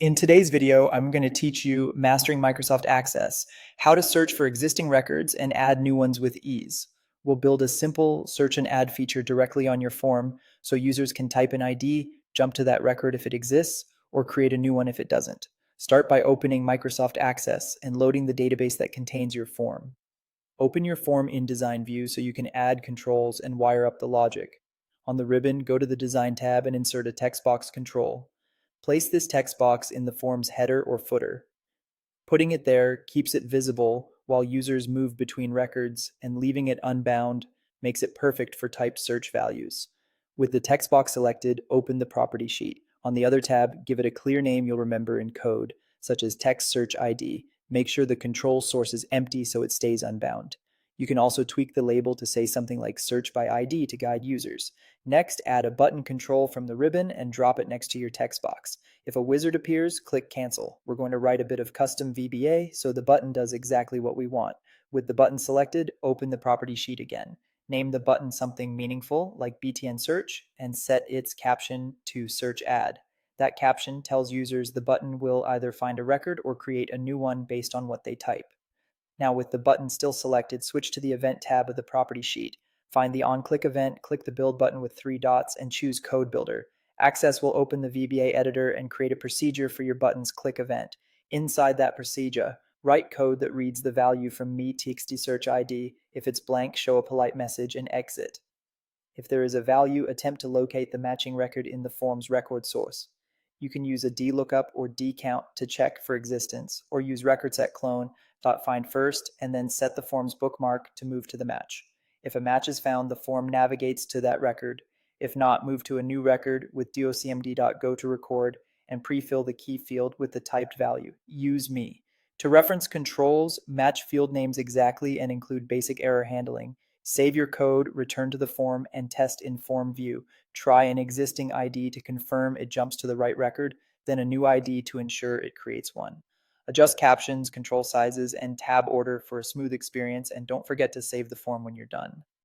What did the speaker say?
In today's video, I'm going to teach you Mastering Microsoft Access, how to search for existing records and add new ones with ease. We'll build a simple search and add feature directly on your form so users can type an ID, jump to that record if it exists, or create a new one if it doesn't. Start by opening Microsoft Access and loading the database that contains your form. Open your form in Design View so you can add controls and wire up the logic. On the ribbon, go to the Design tab and insert a text box control. Place this text box in the form's header or footer. Putting it there keeps it visible while users move between records, and leaving it unbound makes it perfect for typed search values. With the text box selected, open the property sheet. On the other tab, give it a clear name you'll remember in code, such as text search ID. Make sure the control source is empty so it stays unbound. You can also tweak the label to say something like search by ID to guide users. Next, add a button control from the ribbon and drop it next to your text box. If a wizard appears, click cancel. We're going to write a bit of custom VBA so the button does exactly what we want. With the button selected, open the property sheet again. Name the button something meaningful like BTN search and set its caption to search ad. That caption tells users the button will either find a record or create a new one based on what they type. Now, with the button still selected, switch to the Event tab of the property sheet. Find the on-click event, click the Build button with 3 dots, and choose Code Builder. Access will open the VBA editor and create a procedure for your button's click event. Inside that procedure, write code that reads the value from me.txt search ID. If it's blank, show a polite message and exit. If there is a value, attempt to locate the matching record in the form's record source. You can use a dlookup or dcount to check for existence, or use recordsetClone.find first and then set the form's bookmark to move to the match. If a match is found, the form navigates to that record. If not, move to a new record with docmd.go to record and pre-fill the key field with the typed value. Use me. To reference controls, match field names exactly and include basic error handling. Save your code, return to the form, and test in form view. Try an existing ID to confirm it jumps to the right record, then a new ID to ensure it creates one. Adjust captions, control sizes, and tab order for a smooth experience, and don't forget to save the form when you're done.